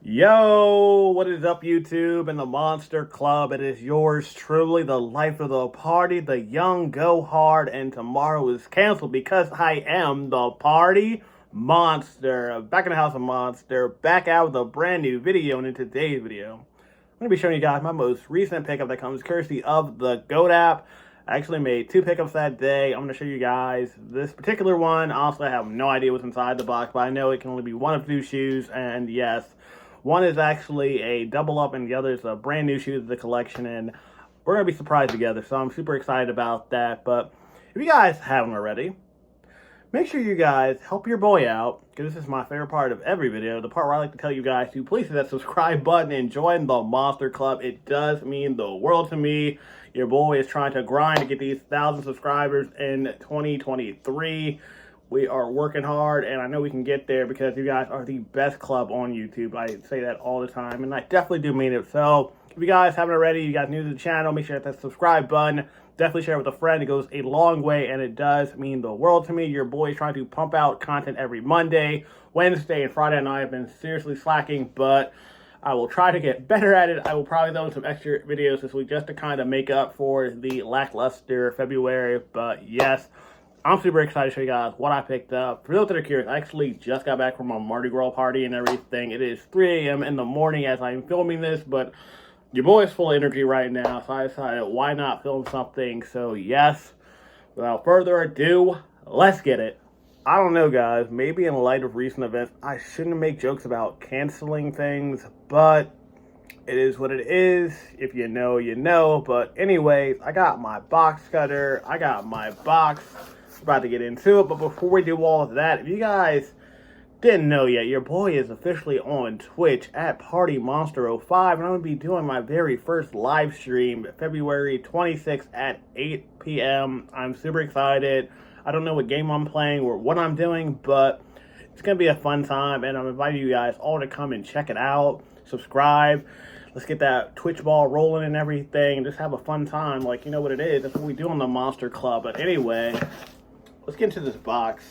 Yo, what is up, YouTube and the Monster Club? It is yours truly, the life of the party, the young go hard, and tomorrow is canceled because I am the party monster. Back in the house of Monster, back out with a brand new video, and in today's video, I'm going to be showing you guys my most recent pickup that comes courtesy of the GOAT app. I actually made 2 pickups that day. I'm going to show you guys this particular one. Honestly, I have no idea what's inside the box, but I know it can only be one of 2 shoes, and yes, one is actually a double up and the other is a brand new shoe to the collection, and we're going to be surprised together, so I'm super excited about that. But if you guys haven't already, make sure you guys help your boy out, because this is my favorite part of every video, the part where I like to tell you guys to please hit that subscribe button and join the Monster Club. It does mean the world to me. Your boy is trying to grind to get these 1,000 subscribers in 2023. We are working hard, and I know we can get there because you guys are the best club on YouTube. I say that all the time, and I definitely do mean it. So if you guys haven't already, you guys new to the channel, make sure to hit that subscribe button. Definitely share it with a friend. It goes a long way, and it does mean the world to me. Your boy is trying to pump out content every Monday, Wednesday, and Friday, and I have been seriously slacking, but I will try to get better at it. I will probably throw in some extra videos this week just to kind of make up for the lackluster February, but yes, I'm super excited to show you guys what I picked up. For those that are curious, I actually just got back from a Mardi Gras party and everything. It is 3 a.m. in the morning as I'm filming this, but your boy is full of energy right now, so I decided why not film something. So yes, without further ado, let's get it. I don't know, guys, maybe in light of recent events, I shouldn't make jokes about canceling things, but it is what it is. If you know, you know. But anyways, I got my box cutter, I got my box. About to get into it, but before we do all of that, if you guys didn't know yet, your boy is officially on Twitch at PartyMonster05, and I'm going to be doing my very first live stream February 26th at 8 p.m. I'm super excited. I don't know what game I'm playing or what I'm doing, but it's going to be a fun time, and I'm inviting you guys all to come and check it out, subscribe. Let's get that Twitch ball rolling and everything, and just have a fun time. Like, you know what it is. That's what we do on the Monster Club. But anyway, let's get into this box.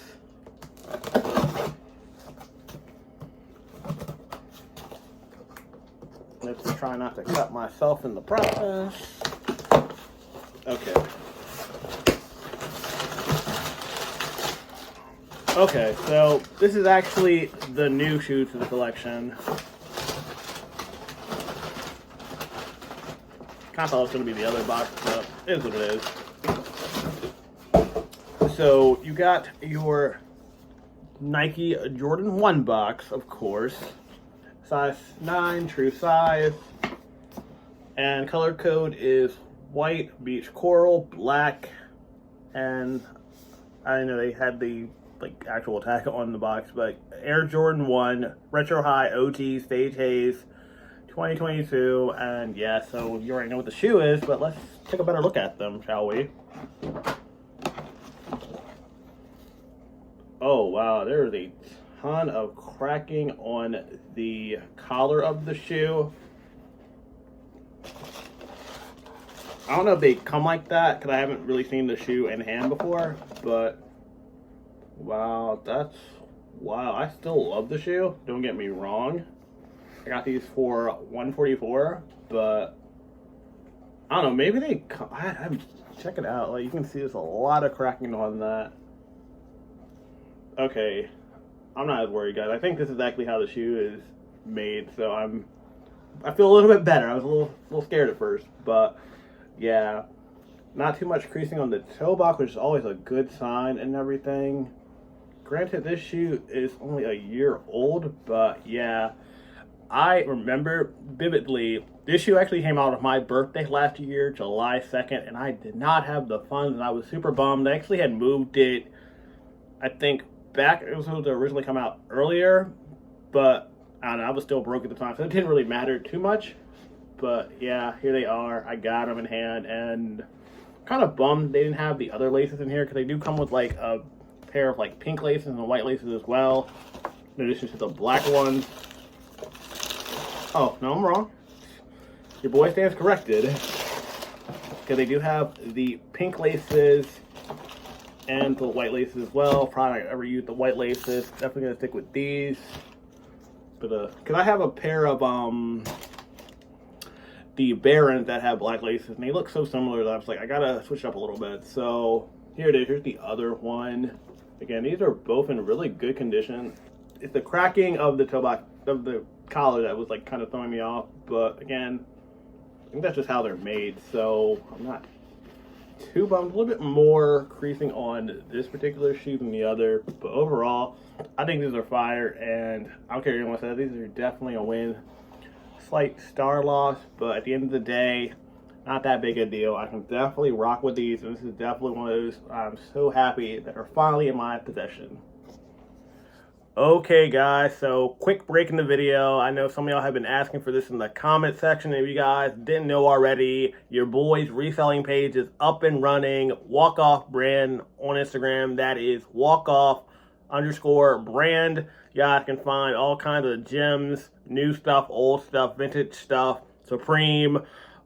Let's try not to cut myself in the process. Okay. Okay, so this is actually the new shoe to the collection. Kind of thought it was going to be the other box, but it is what it is. So you got your Nike Jordan 1 box, of course. Size 9, true size. And color code is white, beach coral, black, and I didn't know they had the actual tag on the box, but Air Jordan 1, Retro High OT Stage Haze 2022, and yeah, so you already know what the shoe is, but let's take a better look at them, shall we? Oh wow, there is a ton of cracking on the collar of the shoe. I don't know if they come like that, because I haven't really seen the shoe in hand before, but wow, wow, I still love the shoe, don't get me wrong. I got these for $144, but I don't know, maybe they come, check it out, like you can see there's a lot of cracking on that. Okay, I'm not as worried, guys. I think this is actually how the shoe is made, so I feel a little bit better. I was a little scared at first, but yeah, not too much creasing on the toe box, which is always a good sign and everything. Granted, this shoe is only a year old, but yeah, I remember vividly, this shoe actually came out of my birthday last year, July 2nd, and I did not have the funds, and I was super bummed. They actually had moved it, I think, back. It was supposed to originally come out earlier, but I don't know, I was still broke at the time, so it didn't really matter too much. But yeah, here they are. I got them in hand, and kind of bummed they didn't have the other laces in here, because they do come with like a pair of like pink laces and white laces as well, in addition to the black ones. Oh, no, I'm wrong. Your boy stands corrected. Because they do have the pink laces and the white laces as well. Probably not ever use the white laces. Definitely going to stick with these. because I have a pair of the Barons that have black laces, and they look so similar that I was like, I gotta switch up a little bit. So here it is. Here's the other one. Again, these are both in really good condition. It's the cracking of the toe box of the collar that was like kind of throwing me off, but again, I think that's just how they're made. So I'm not too bummed. A little bit more creasing on this particular shoe than the other, but overall, I think these are fire, and I don't care what anyone says, these are definitely a win. Slight star loss, but at the end of the day, not that big a deal. I can definitely rock with these, and this is definitely one of those I'm so happy that are finally in my possession. Okay guys, so quick break in the video. I know some of y'all have been asking for this in the comment section. If you guys didn't know already, your boy's reselling page is up and running. Walk Off Brand on Instagram. That is walkoff_brand. You guys can find all kinds of gems, new stuff, old stuff, vintage stuff, Supreme,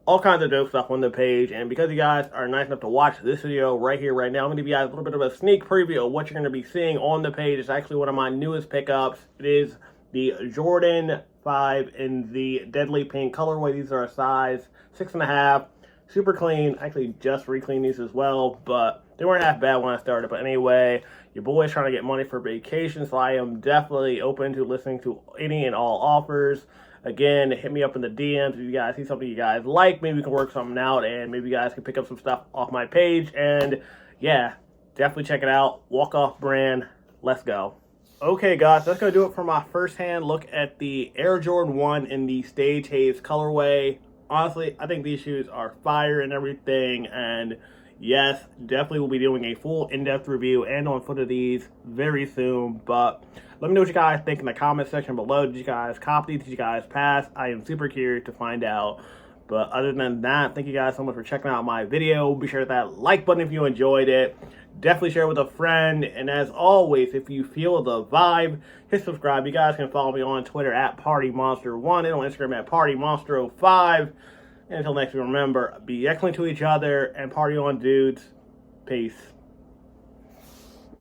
all kinds of dope stuff on the page. And because you guys are nice enough to watch this video right here, right now, I'm going to give you guys a little bit of a sneak preview of what you're going to be seeing on the page. It's actually one of my newest pickups. It is the Jordan 5 in the Deadly Pink colorway. These are a size 6.5. Super clean. I actually just re-cleaned these as well, but they weren't that bad when I started. But anyway, your boy's trying to get money for vacation, so I am definitely open to listening to any and all offers. Again, hit me up in the DMs if you guys see something you guys like. Maybe we can work something out, and maybe you guys can pick up some stuff off my page. And yeah, definitely check it out. Walk Off Brand. Let's go. Okay guys, that's going to do it for my first-hand look at the Air Jordan 1 in the Stage Haze colorway. Honestly, I think these shoes are fire and everything, and yes, definitely will be doing a full in-depth review and on foot of these very soon. But let me know what you guys think in the comment section below. Did you guys copy? Did you guys pass? I am super curious to find out. But other than that, thank you guys so much for checking out my video. Be sure to hit that like button if you enjoyed it. Definitely share it with a friend. And as always, if you feel the vibe, hit subscribe. You guys can follow me on Twitter at PartyMonster1 and on Instagram at PartyMonster05. And until next week, remember, be excellent to each other and party on, dudes. Peace.